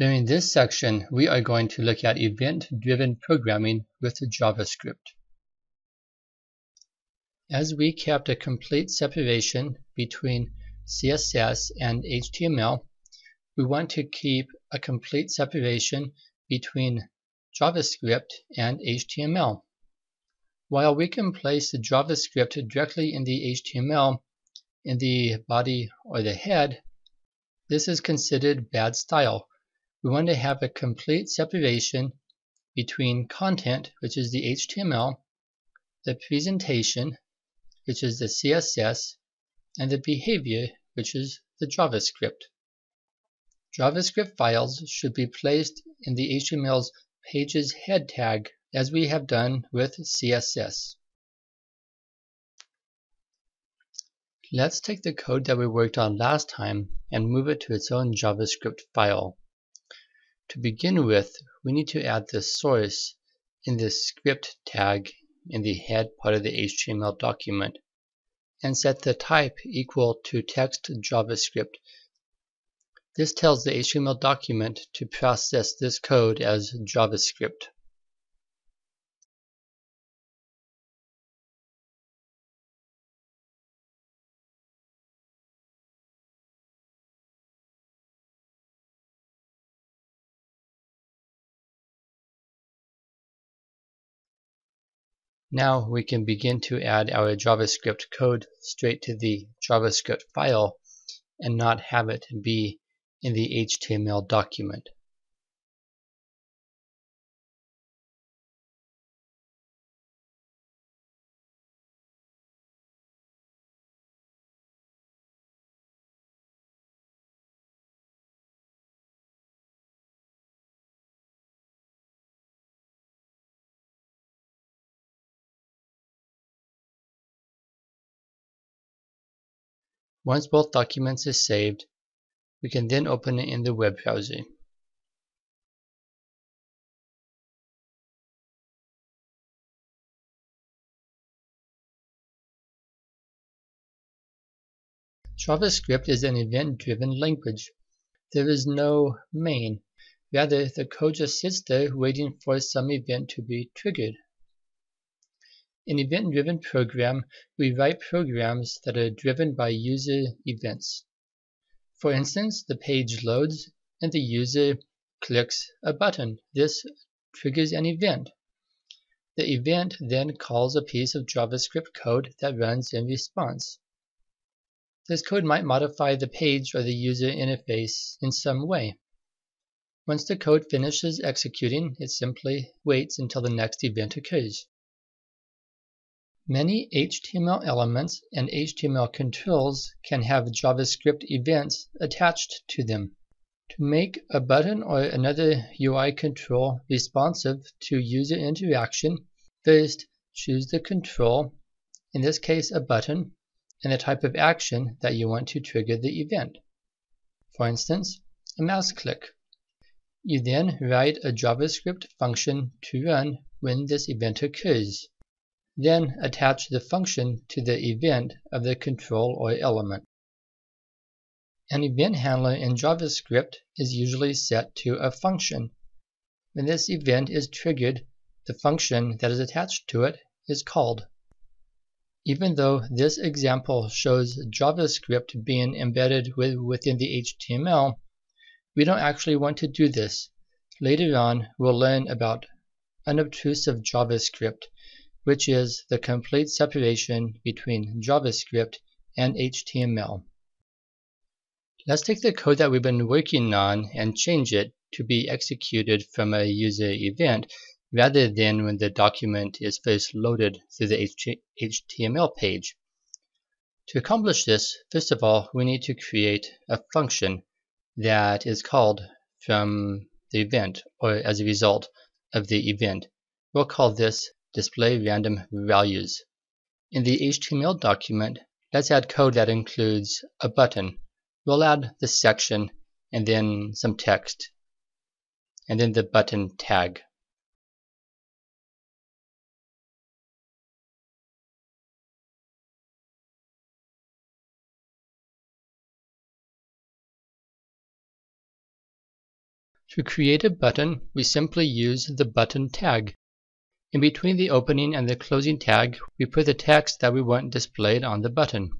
During this section, we are going to look at event-driven programming with JavaScript. As we kept a complete separation between CSS and HTML, we want to keep a complete separation between JavaScript and HTML. While we can place the JavaScript directly in the HTML in the body or the head, this is considered bad style. We want to have a complete separation between content, which is the HTML, the presentation, which is the CSS, and the behavior, which is the JavaScript. JavaScript files should be placed in the HTML's page's head tag, as we have done with CSS. Let's take the code that we worked on last time and move it to its own JavaScript file. To begin with, we need to add the source in the script tag in the head part of the HTML document and set the type equal to text JavaScript. This tells the HTML document to process this code as JavaScript. Now we can begin to add our JavaScript code straight to the JavaScript file and not have it be in the HTML document. Once both documents are saved, we can then open it in the web browser. JavaScript is an event-driven language. There is no main. Rather, the code just sits there waiting for some event to be triggered. In event-driven program, we write programs that are driven by user events. For instance, the page loads and the user clicks a button. This triggers an event. The event then calls a piece of JavaScript code that runs in response. This code might modify the page or the user interface in some way. Once the code finishes executing, it simply waits until the next event occurs. Many HTML elements and HTML controls can have JavaScript events attached to them. To make a button or another UI control responsive to user interaction, first choose the control, in this case a button, and the type of action that you want to trigger the event. For instance, a mouse click. You then write a JavaScript function to run when this event occurs. Then attach the function to the event of the control or element. An event handler in JavaScript is usually set to a function. When this event is triggered, the function that is attached to it is called. Even though this example shows JavaScript being embedded within the HTML, we don't actually want to do this. Later on, we'll learn about unobtrusive JavaScript, which is the complete separation between JavaScript and HTML. Let's take the code that we've been working on and change it to be executed from a user event rather than when the document is first loaded through the HTML page. To accomplish this, first of all, we need to create a function that is called from the event or as a result of the event. We'll call this display random values. In the HTML document, let's add code that includes a button. We'll add the section and then some text, and then the button tag. To create a button, we simply use the button tag. In between the opening and the closing tag, we put the text that we want displayed on the button.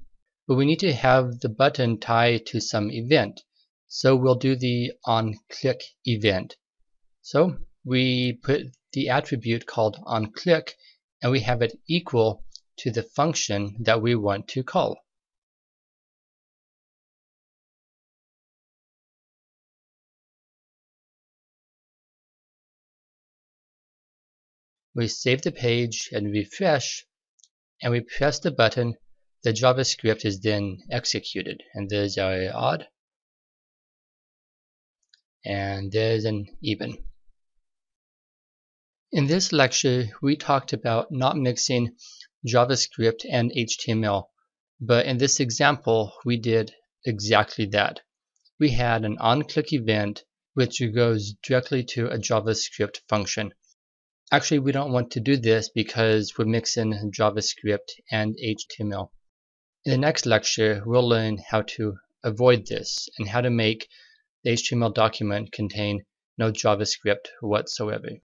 But we need to have the button tie to some event, so we'll do the onClick event. So we put the attribute called onClick, and we have it equal to the function that we want to call. We save the page and refresh, and we press the button. The JavaScript is then executed, and there's our odd, and there's an even. In this lecture, we talked about not mixing JavaScript and HTML, but in this example, we did exactly that. We had an onClick event which goes directly to a JavaScript function. Actually, we don't want to do this because we're mixing JavaScript and HTML. In the next lecture, we'll learn how to avoid this and how to make the HTML document contain no JavaScript whatsoever.